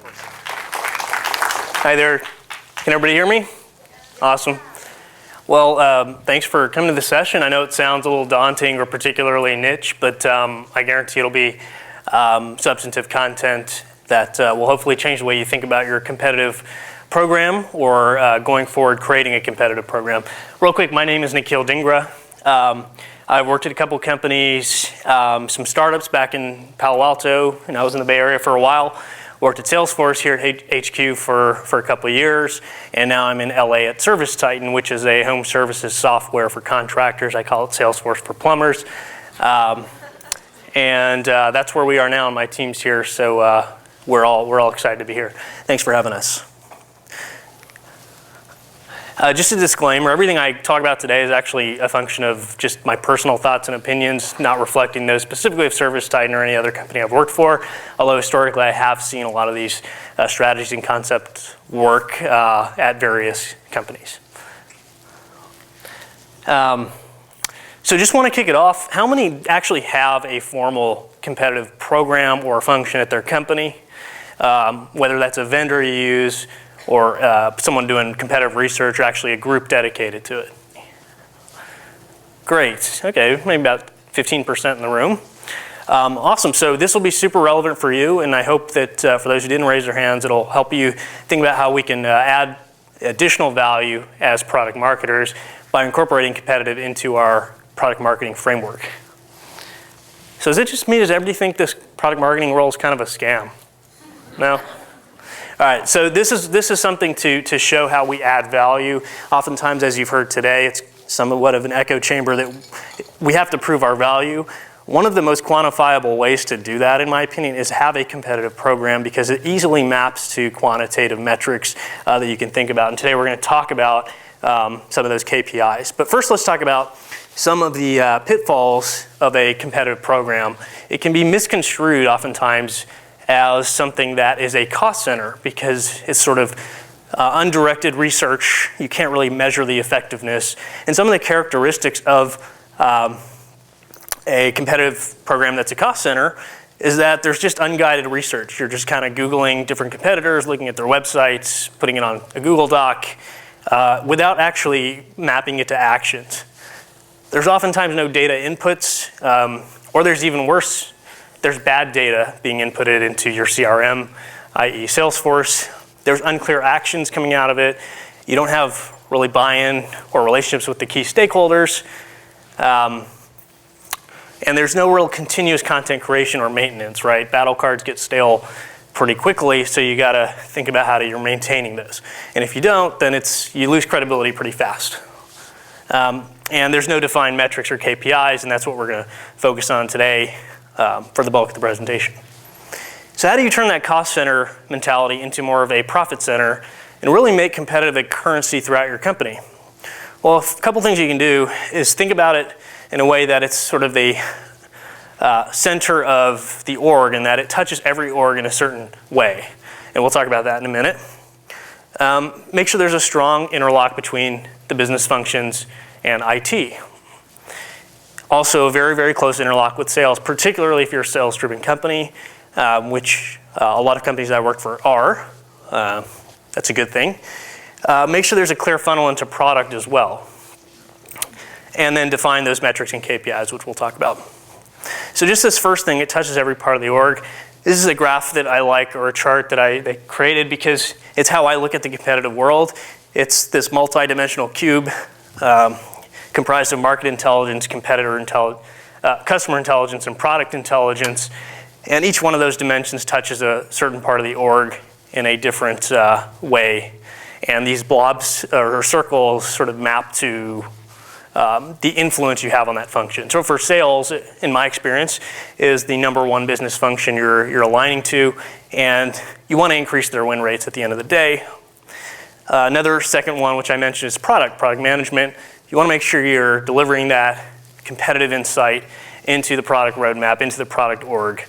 Hi there. Can everybody hear me? Awesome. Well, thanks for coming to the session. I know it sounds a little daunting or particularly niche, but I guarantee it'll be substantive content that will hopefully change the way you think about your competitive program or going forward creating a competitive program. Real quick, my name is Nikhil Dhingra. I've worked at a couple companies, some startups back in Palo Alto, and I was in the Bay Area for a while. Worked at Salesforce here at HQ for a couple of years, and now I'm in LA at ServiceTitan, which is a home services software for contractors. I call it Salesforce for plumbers. And that's where we are now, and my team's here, so we're all excited to be here. Thanks for having us. Just a disclaimer, everything I talk about today is actually a function of just my personal thoughts and opinions, not reflecting those specifically of ServiceTitan or any other company I've worked for, although historically I have seen a lot of these strategies and concepts work at various companies. So just want to kick it off. How many actually have a formal competitive program or function at their company, whether that's a vendor you use, or someone doing competitive research, or actually a group dedicated to it? Great, okay, maybe about 15% in the room. Awesome, so this will be super relevant for you, and I hope that for those who didn't raise their hands, it'll help you think about how we can add additional value as product marketers by incorporating competitive into our product marketing framework. So is it just me, does everybody think this product marketing role is kind of a scam? No? All right, so this is something to show how we add value. Oftentimes, as you've heard today, it's somewhat of an echo chamber that we have to prove our value. One of the most quantifiable ways to do that, in my opinion, is have a competitive program because it easily maps to quantitative metrics that you can think about. And today we're going to talk about some of those KPIs. But first, let's talk about some of the pitfalls of a competitive program. It can be misconstrued oftentimes as something that is a cost center because it's sort of undirected research. You can't really measure the effectiveness. And some of the characteristics of a competitive program that's a cost center is that there's just unguided research. You're just kind of Googling different competitors, looking at their websites, putting it on a Google Doc, without actually mapping it to actions. There's oftentimes no data inputs, or there's even worse, there's bad data being inputted into your CRM, i.e. Salesforce. There's unclear actions coming out of it. You don't have really buy-in or relationships with the key stakeholders. And there's no real continuous content creation or maintenance, right? Battle cards get stale pretty quickly, so you gotta think about how you're maintaining this. And if you don't, then you lose credibility pretty fast. And there's no defined metrics or KPIs, and that's what we're gonna focus on today for the bulk of the presentation. So how do you turn that cost center mentality into more of a profit center and really make competitive a currency throughout your company? Well, a couple things you can do is think about it in a way that it's sort of the center of the org and that it touches every org in a certain way. And we'll talk about that in a minute. Make sure there's a strong interlock between the business functions and IT. Also, a very, very close interlock with sales, particularly if you're a sales-driven company, which a lot of companies I work for are. That's a good thing. Make sure there's a clear funnel into product as well. And then define those metrics and KPIs, which we'll talk about. So just this first thing, it touches every part of the org. This is a graph that I like, or a chart that I created because it's how I look at the competitive world. It's this multi-dimensional cube comprised of market intelligence, customer intelligence, and product intelligence. And each one of those dimensions touches a certain part of the org in a different way. And these blobs or circles sort of map to the influence you have on that function. So for sales, in my experience, is the number one business function you're aligning to, and you want to increase their win rates at the end of the day. Another second one, which I mentioned, is product management. You want to make sure you're delivering that competitive insight into the product roadmap, into the product org.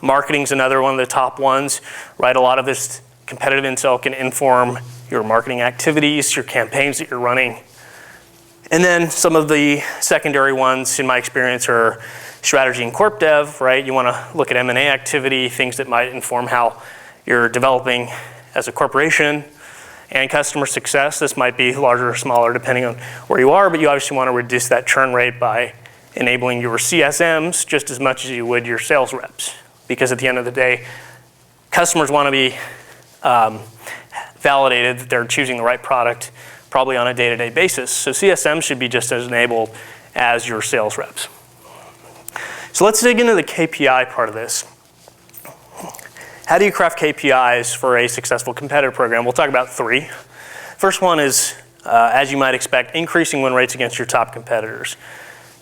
Marketing's another one of the top ones, right? A lot of this competitive intel can inform your marketing activities, your campaigns that you're running. And then some of the secondary ones, in my experience, are strategy and corp dev, right? You want to look at M&A activity, things that might inform how you're developing as a corporation, and customer success. This might be larger or smaller depending on where you are, but you obviously want to reduce that churn rate by enabling your CSMs just as much as you would your sales reps. Because at the end of the day, customers want to be validated that they're choosing the right product probably on a day-to-day basis. So CSM should be just as enabled as your sales reps. So let's dig into the KPI part of this. How do you craft KPIs for a successful competitive program? We'll talk about 3. First one is, as you might expect, increasing win rates against your top competitors.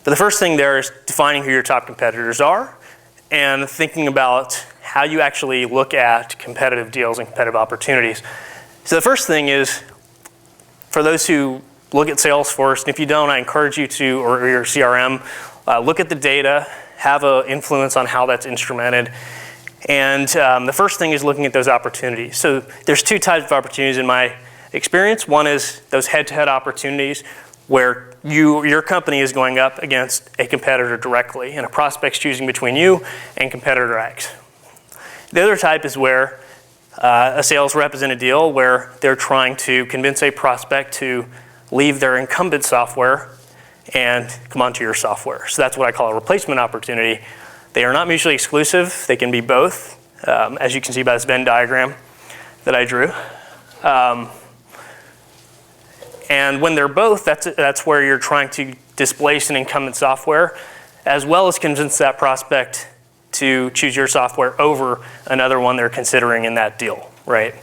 But the first thing there is defining who your top competitors are and thinking about how you actually look at competitive deals and competitive opportunities. So the first thing is, for those who look at Salesforce, and if you don't, I encourage you to, or your CRM, look at the data, have an influence on how that's instrumented. And the first thing is looking at those opportunities. So there's 2 types of opportunities in my experience. One is those head-to-head opportunities where your company is going up against a competitor directly, and a prospect's choosing between you and competitor X. The other type is where a sales rep is in a deal where they're trying to convince a prospect to leave their incumbent software and come onto your software. So that's what I call a replacement opportunity. They are not mutually exclusive. They can be both, as you can see by this Venn diagram that I drew. And when they're both, that's where you're trying to displace an incumbent software, as well as convince that prospect to choose your software over another one they're considering in that deal, right?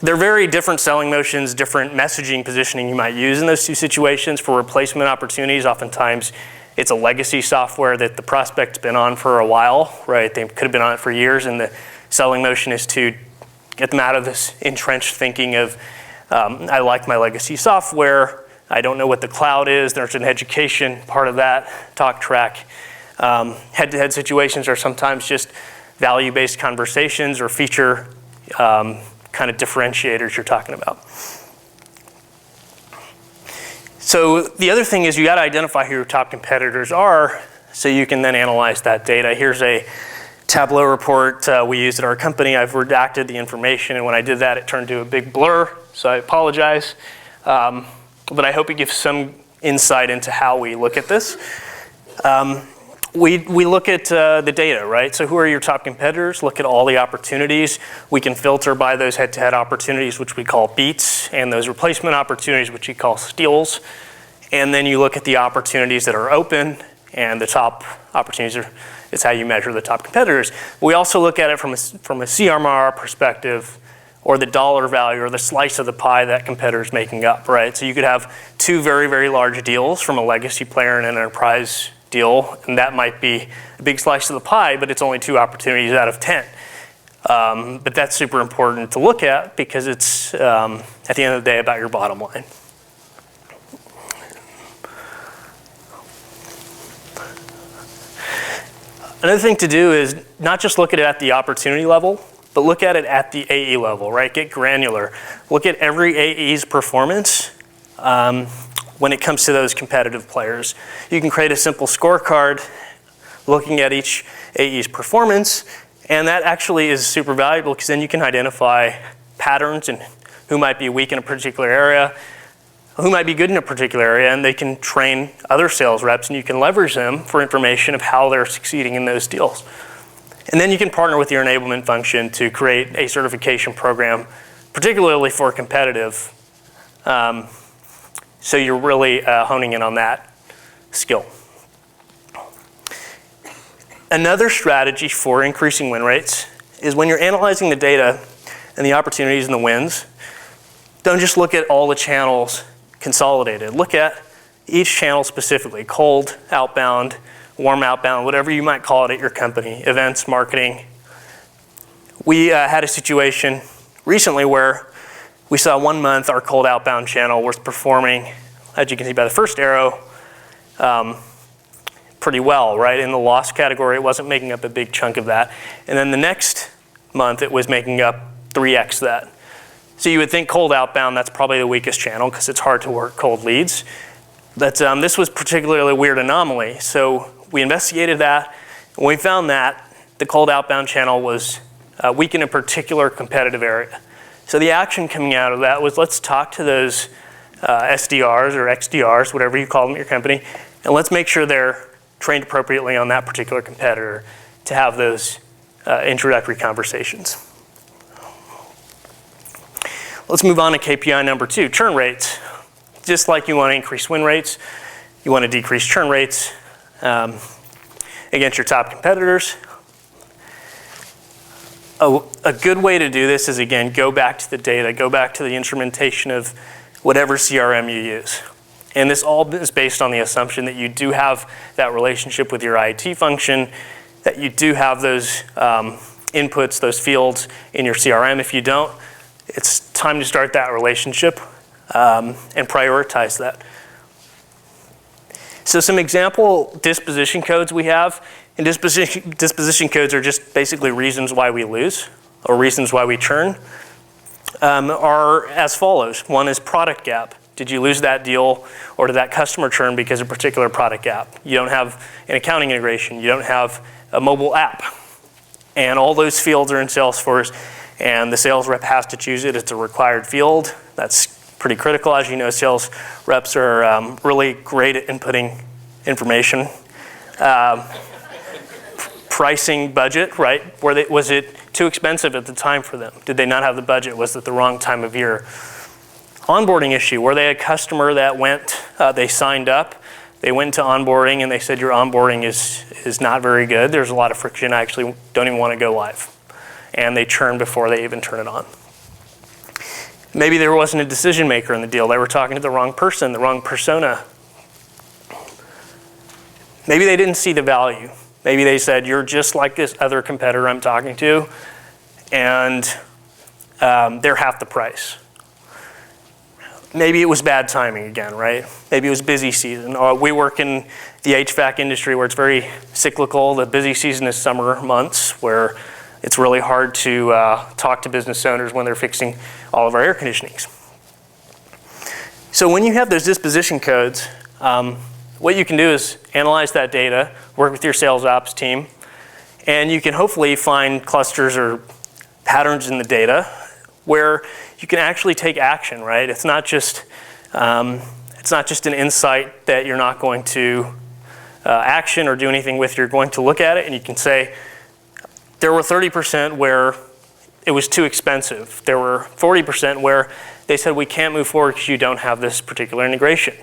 They're very different selling motions, different messaging positioning you might use in those 2 situations. For replacement opportunities, oftentimes it's a legacy software that the prospect's been on for a while, right? They could have been on it for years, and the selling motion is to get them out of this entrenched thinking of, I like my legacy software, I don't know what the cloud is, there's an education part of that talk track. Head-to-head situations are sometimes just value-based conversations or feature kind of differentiators you're talking about. So the other thing is you got to identify who your top competitors are so you can then analyze that data. Here's a Tableau report we used at our company. I've redacted the information, and when I did that, it turned to a big blur, so I apologize. But I hope it gives some insight into how we look at this. We look at the data, right? So who are your top competitors? Look at all the opportunities. We can filter by those head-to-head opportunities, which we call beats, and those replacement opportunities, which we call steals. And then you look at the opportunities that are open, and the top opportunities is how you measure the top competitors. We also look at it from a CRMR perspective, or the dollar value, or the slice of the pie that competitor is making up, right? So you could have 2 very, very large deals from a legacy player and an enterprise deal, and that might be a big slice of the pie, but it's only 2 opportunities out of 10. But that's super important to look at because it's, at the end of the day, about your bottom line. Another thing to do is not just look at it at the opportunity level, but look at it at the AE level, right? Get granular. Look at every AE's performance when it comes to those competitive players. You can create a simple scorecard looking at each AE's performance, and that actually is super valuable because then you can identify patterns and who might be weak in a particular area, who might be good in a particular area, and they can train other sales reps, and you can leverage them for information of how they're succeeding in those deals. And then you can partner with your enablement function to create a certification program, particularly for competitive, so you're really honing in on that skill. Another strategy for increasing win rates is when you're analyzing the data and the opportunities and the wins, don't just look at all the channels consolidated. Look at each channel specifically, cold, outbound, warm outbound, whatever you might call it at your company, events, marketing. We had a situation recently where we saw 1 month our cold outbound channel was performing, as you can see by the first arrow, pretty well, right? In the loss category, it wasn't making up a big chunk of that. And then the next month, it was making up 3x that. So you would think cold outbound, that's probably the weakest channel because it's hard to work cold leads. But this was particularly a weird anomaly. So we investigated that, and we found that the cold outbound channel was weak in a particular competitive area. So the action coming out of that was, let's talk to those SDRs or XDRs, whatever you call them at your company, and let's make sure they're trained appropriately on that particular competitor to have those introductory conversations. Let's move on to KPI number 2, churn rates. Just like you want to increase win rates, you want to decrease churn rates against your top competitors. A good way to do this is, again, go back to the data, go back to the instrumentation of whatever CRM you use. And this all is based on the assumption that you do have that relationship with your IT function, that you do have those inputs, those fields in your CRM. If you don't, it's time to start that relationship and prioritize that. So some example disposition codes we have, and disposition codes are just basically reasons why we lose or reasons why we churn, are as follows. One is product gap. Did you lose that deal or did that customer churn because of a particular product gap? You don't have an accounting integration. You don't have a mobile app. And all those fields are in Salesforce, and the sales rep has to choose it. It's a required field. That's pretty critical. As you know, sales reps are really great at inputting information. Pricing, budget, right? Was it too expensive at the time for them? Did they not have the budget? Was it the wrong time of year? Onboarding issue. Were they a customer that went, they signed up, they went to onboarding and they said your onboarding is not very good. There's a lot of friction. I actually don't even want to go live. And they churn before they even turn it on. Maybe there wasn't a decision maker in the deal. They were talking to the wrong person, the wrong persona. Maybe they didn't see the value. Maybe they said, you're just like this other competitor I'm talking to, and they're half the price. Maybe it was bad timing again, right? Maybe it was busy season. We work in the HVAC industry where it's very cyclical. The busy season is summer months where it's really hard to talk to business owners when they're fixing all of our air conditionings. So when you have those disposition codes, what you can do is analyze that data, work with your sales ops team, and you can hopefully find clusters or patterns in the data where you can actually take action, right? It's not just an insight that you're not going to action or do anything with. You're going to look at it and you can say, there were 30% where it was too expensive. There were 40% where they said we can't move forward because you don't have this particular integration.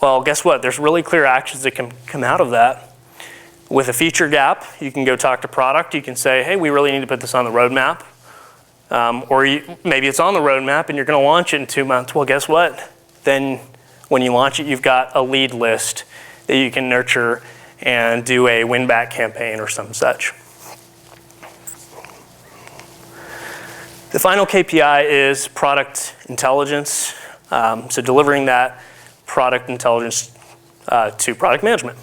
Well, guess what? There's really clear actions that can come out of that. With a feature gap, you can go talk to product. You can say, hey, we really need to put this on the roadmap. Maybe it's on the roadmap and you're going to launch it in 2 months. Well, guess what? Then when you launch it, you've got a lead list that you can nurture and do a win-back campaign or some such. The final KPI is product intelligence. So delivering that product intelligence to product management.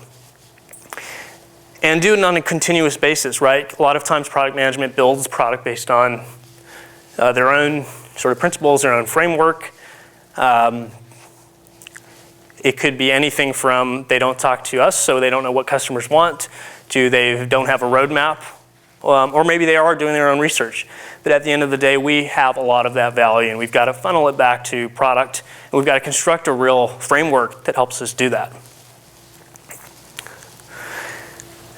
And do it on a continuous basis, right? A lot of times product management builds product based on their own sort of principles, their own framework. It could be anything from they don't talk to us, so they don't know what customers want, to they don't have a roadmap, or maybe they are doing their own research. But at the end of the day, we have a lot of that value, and we've got to funnel it back to product, and we've got to construct a real framework that helps us do that.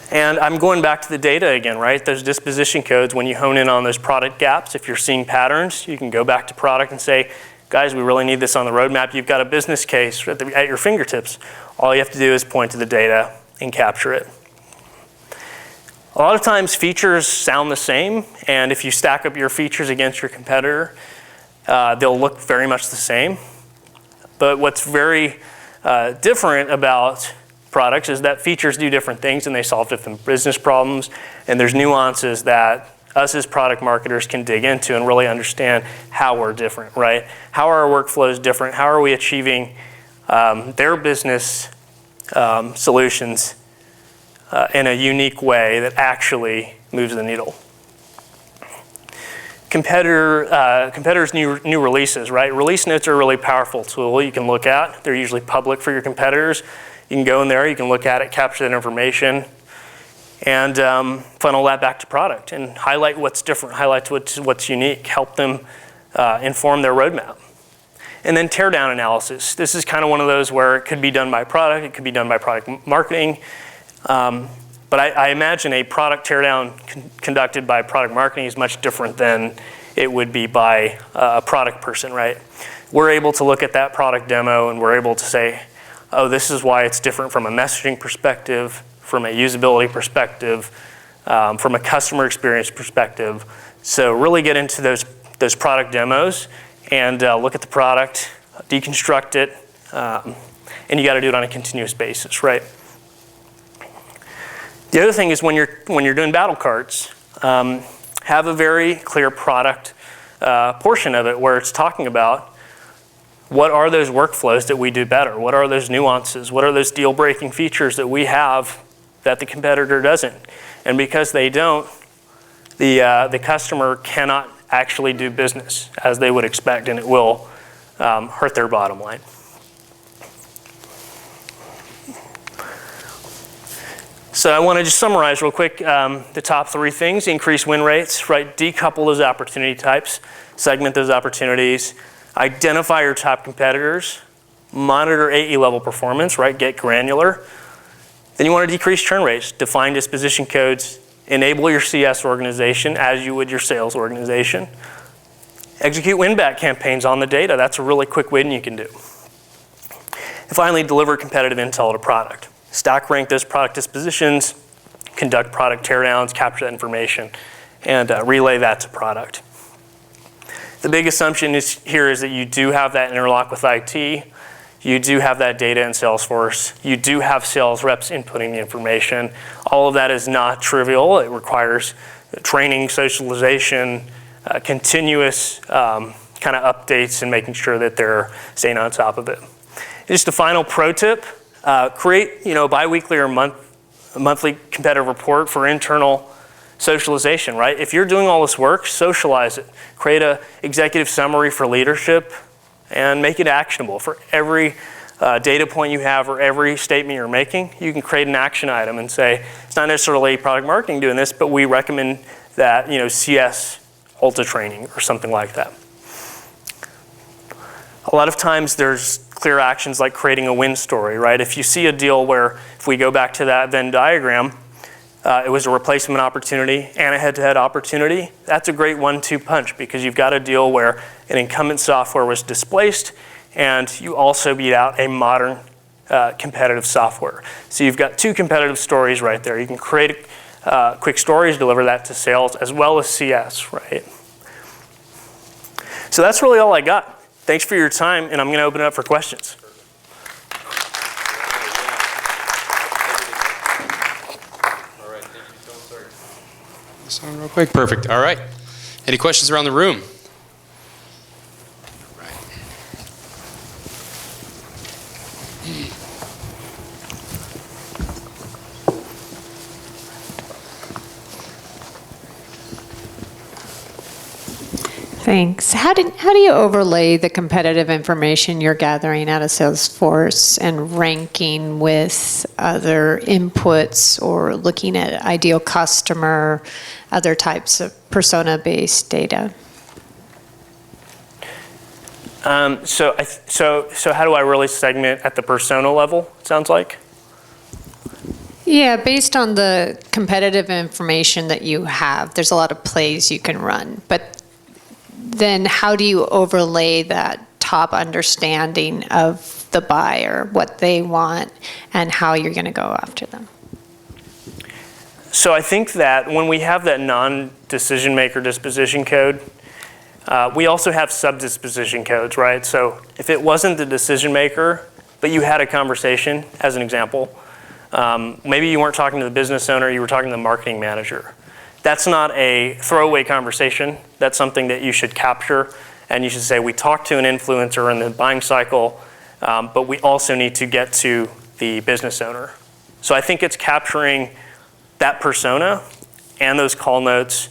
And I'm going back to the data again, right? Those disposition codes, when you hone in on those product gaps, if you're seeing patterns, you can go back to product and say, guys, we really need this on the roadmap. You've got a business case at your fingertips. All you have to do is point to the data and capture it. A lot of times features sound the same, and if you stack up your features against your competitor, they'll look very much the same. But what's very different about products is that features do different things and they solve different business problems, and there's nuances that us as product marketers can dig into and really understand how we're different, right? How are our workflows different? How are we achieving their business solutions in a unique way that actually moves the needle? Competitors' new releases, right? Release notes are a really powerful tool you can look at. They're usually public for your competitors. You can go in there, you can look at it, capture that information. and funnel that back to product and highlight what's different, highlight what's unique, help them inform their roadmap. And then teardown analysis. This is kind of one of those where it could be done by product, it could be done by product marketing. But I imagine a product teardown conducted by product marketing is much different than it would be by a product person, right? We're able to look at that product demo and we're able to say, oh, this is why it's different from a messaging perspective, from a usability perspective, from a customer experience perspective. So really get into those product demos and look at the product, deconstruct it, and you got to do it on a continuous basis, right? The other thing is when you're doing battle cards, have a very clear product portion of it where it's talking about what are those workflows that we do better? What are those nuances? What are those deal-breaking features that we have that the competitor doesn't? And because they don't, the customer cannot actually do business as they would expect, and it will hurt their bottom line. So I want to just summarize real quick the top 3 things: increase win rates, right? Decouple those opportunity types, segment those opportunities, identify your top competitors, monitor AE level performance, right? Get granular. Then you want to decrease churn rates, define disposition codes, enable your CS organization as you would your sales organization. Execute win-back campaigns on the data. That's a really quick win you can do. And finally, deliver competitive intel to product. Stack rank those product dispositions, conduct product teardowns, capture that information, and relay that to product. The big assumption here is that you do have that interlock with IT. You do have that data in Salesforce. You do have sales reps inputting the information. All of that is not trivial. It requires training, socialization, continuous kind of updates and making sure that they're staying on top of it. Just a final pro tip, create a bi-weekly or monthly competitive report for internal socialization, right? If you're doing all this work, socialize it. Create an executive summary for leadership and make it actionable. For every data point you have or every statement you're making, you can create an action item and say, it's not necessarily product marketing doing this, but we recommend that CS Ulta training or something like that. A lot of times there's clear actions like creating a win story, right? If you see a deal where, if we go back to that Venn diagram, it was a replacement opportunity and a head-to-head opportunity, that's a great 1-2 punch because you've got a deal where an incumbent software was displaced and you also beat out a modern competitive software. So you've got 2 competitive stories right there. You can create quick stories, deliver that to sales as well as CS, right? So that's really all I got. Thanks for your time, and I'm going to open it up for questions. All right, thank you. Don't start this on real quick. Perfect. All right. Any questions around the room? All right. Thanks. How do you overlay the competitive information you're gathering out of Salesforce and ranking with other inputs or looking at ideal customer, other types of persona-based data? So how do I really segment at the persona level, it sounds like? Yeah, based on the competitive information that you have, there's a lot of plays you can run, but then how do you overlay that top understanding of the buyer, what they want, and how you're going to go after them? So I think that when we have that non-decision maker disposition code, we also have sub-disposition codes, right? So if it wasn't the decision maker, but you had a conversation, as an example, maybe you weren't talking to the business owner, you were talking to the marketing manager. That's not a throwaway conversation. That's something that you should capture, and you should say, we talked to an influencer in the buying cycle, but we also need to get to the business owner. So I think it's capturing that persona and those call notes,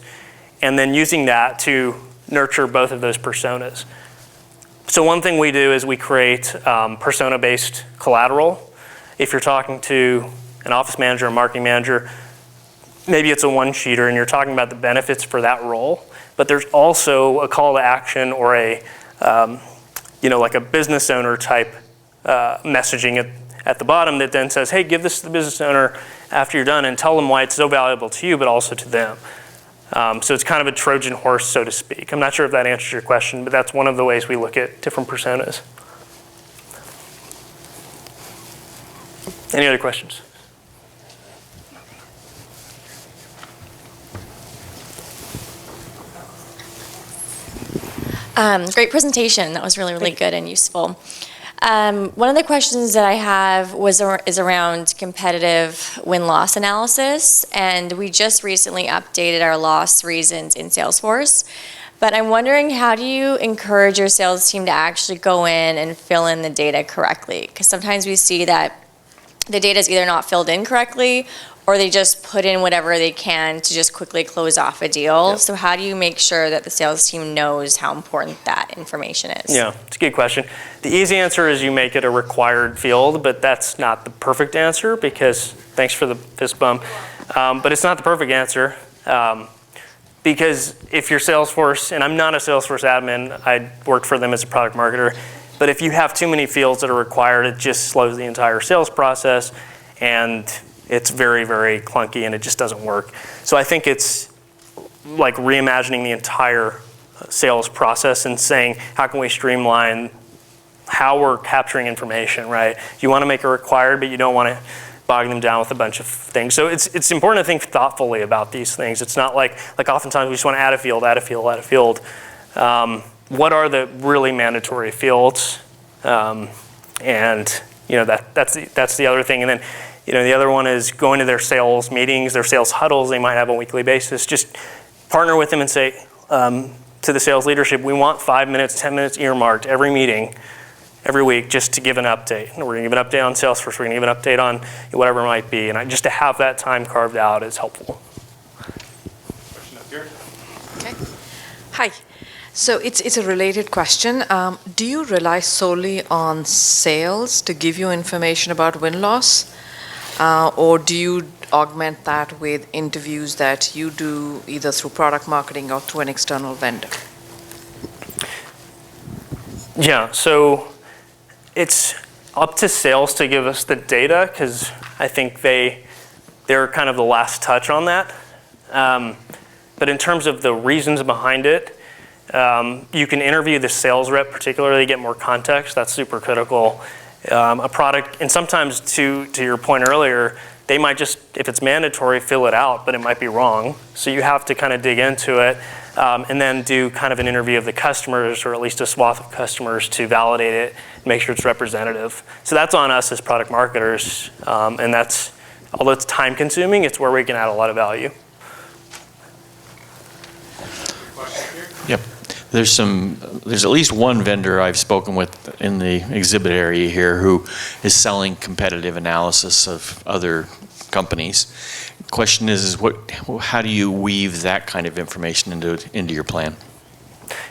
and then using that to nurture both of those personas. So one thing we do is we create persona-based collateral. If you're talking to an office manager or marketing manager, maybe it's a one-sheeter and you're talking about the benefits for that role, but there's also a call to action or a, like a business owner type messaging at the bottom that then says, hey, give this to the business owner after you're done and tell them why it's so valuable to you, but also to them. So it's kind of a Trojan horse, so to speak. I'm not sure if that answers your question, but that's one of the ways we look at different personas. Any other questions? Great presentation. That was really, really good and useful. One of the questions that I have is around competitive win-loss analysis, and we just recently updated our loss reasons in Salesforce. But I'm wondering, how do you encourage your sales team to actually go in and fill in the data correctly? Because sometimes we see that the data is either not filled in correctly, or they just put in whatever they can to just quickly close off a deal. Yep. So how do you make sure that the sales team knows how important that information is? Yeah, it's a good question. The easy answer is you make it a required field, but that's not the perfect answer because, thanks for the fist bump, but it's not the perfect answer because if you're Salesforce, and I'm not a Salesforce admin, I work for them as a product marketer, but if you have too many fields that are required, it just slows the entire sales process and it's very, very clunky and it just doesn't work. So I think it's like reimagining the entire sales process and saying, how can we streamline how we're capturing information, right? You want to make it required, but you don't want to bog them down with a bunch of things. So it's important to think thoughtfully about these things. It's not like oftentimes we just want to add a field. What are the really mandatory fields? And that's the other thing. And then the other one is going to their sales meetings, their sales huddles they might have on a weekly basis. Just partner with them and say to the sales leadership, we want 5 minutes, 10 minutes earmarked every meeting, every week, just to give an update. We're going to give an update on Salesforce. We're going to give an update on whatever it might be. And just to have that time carved out is helpful. Question up here. Okay. Hi. So it's a related question. Do you rely solely on sales to give you information about win-loss? Or do you augment that with interviews that you do either through product marketing or through an external vendor? Yeah, so it's up to sales to give us the data because I think they're kind of the last touch on that. But in terms of the reasons behind it, you can interview the sales rep particularly, get more context. That's super critical. A product, and sometimes to your point earlier, they might just, if it's mandatory, fill it out, but it might be wrong. So you have to kind of dig into it and then do kind of an interview of the customers, or at least a swath of customers, to validate it and make sure it's representative. So that's on us as product marketers, and that's, although it's time consuming, it's where we can add a lot of value. Yep. There's at least one vendor I've spoken with in the exhibit area here who is selling competitive analysis of other companies. The question is how do you weave that kind of information into your plan?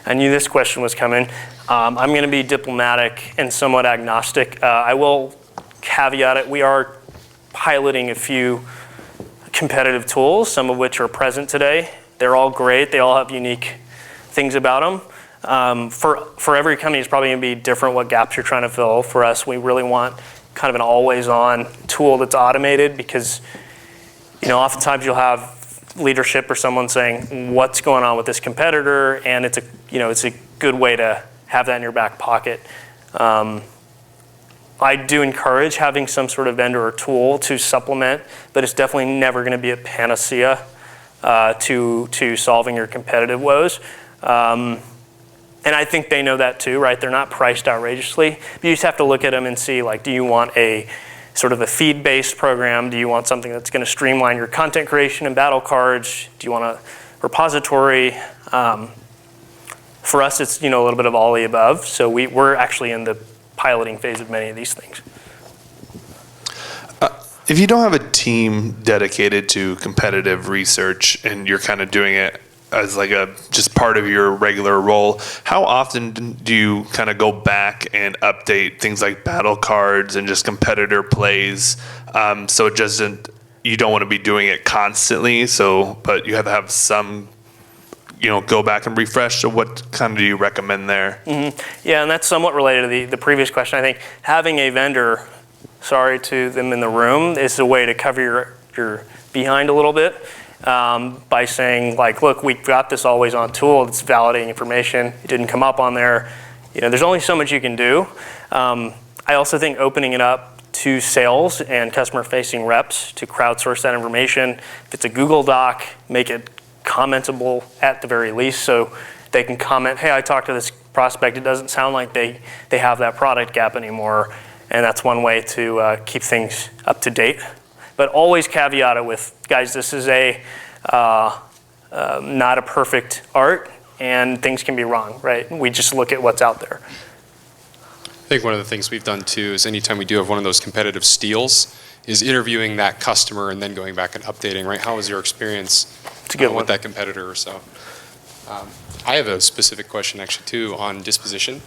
I knew this question was coming. I'm going to be diplomatic and somewhat agnostic. I will caveat it. We are piloting a few competitive tools, some of which are present today. They're all great. They all have unique things about them. For every company, it's probably going to be different what gaps you're trying to fill. For us, we really want kind of an always-on tool that's automated because, oftentimes you'll have leadership or someone saying, "What's going on with this competitor?" And it's a good way to have that in your back pocket. I do encourage having some sort of vendor or tool to supplement, but it's definitely never going to be a panacea to solving your competitive woes. And I think they know that too, right? They're not priced outrageously. But you just have to look at them and see, do you want a sort of a feed-based program? Do you want something that's going to streamline your content creation and battle cards? Do you want a repository? For us, it's a little bit of all the above. So we're actually in the piloting phase of many of these things. If you don't have a team dedicated to competitive research and you're kind of doing it as just part of your regular role, how often do you kind of go back and update things like battle cards and just competitor plays so it doesn't you don't want to be doing it constantly. So, but you have to have some, go back and refresh. So what kind of do you recommend there? Yeah, and that's somewhat related to the previous question. I think having a vendor, sorry to them in the room, is a way to cover your behind a little bit by saying, like, look, we've got this always on tool. It's validating information. It didn't come up on there. There's only so much you can do. I also think opening it up to sales and customer-facing reps to crowdsource that information. If it's a Google Doc, make it commentable at the very least, so they can comment, hey, I talked to this prospect, it doesn't sound like they have that product gap anymore, and that's one way to keep things up to date. But always caveat it with, guys, this is not a perfect art, and things can be wrong, right? We just look at what's out there. I think one of the things we've done too is anytime we do have one of those competitive steals is interviewing that customer and then going back and updating, right? How was your experience with that competitor or so? I have a specific question actually too on disposition.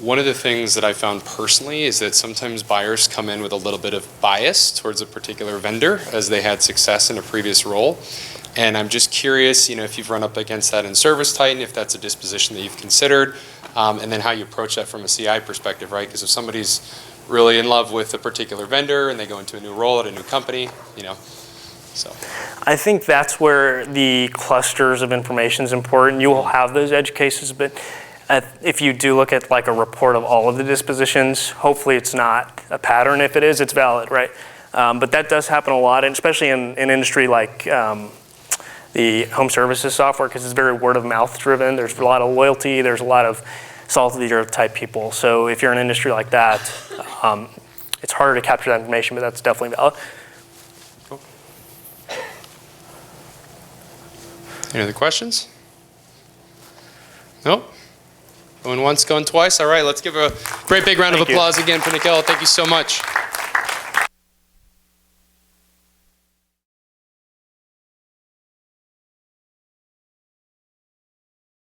One of the things that I found personally is that sometimes buyers come in with a little bit of bias towards a particular vendor as they had success in a previous role. And I'm just curious, if you've run up against that in ServiceTitan, if that's a disposition that you've considered, and then how you approach that from a CI perspective, right? Because if somebody's really in love with a particular vendor and they go into a new role at a new company, so. I think that's where the clusters of information is important. You will have those edge cases, but if you do look at like a report of all of the dispositions, hopefully it's not a pattern. If it is, it's valid, right? But that does happen a lot, and especially in an industry like the home services software, because it's very word of mouth driven. There's a lot of loyalty. There's a lot of salt of the earth type people. So if you're in an industry like that, it's harder to capture that information, but that's definitely valid. Cool. Any other questions? Nope. Going once, going twice. All right, let's give a great big round of applause again for Nikhil. Thank you so much.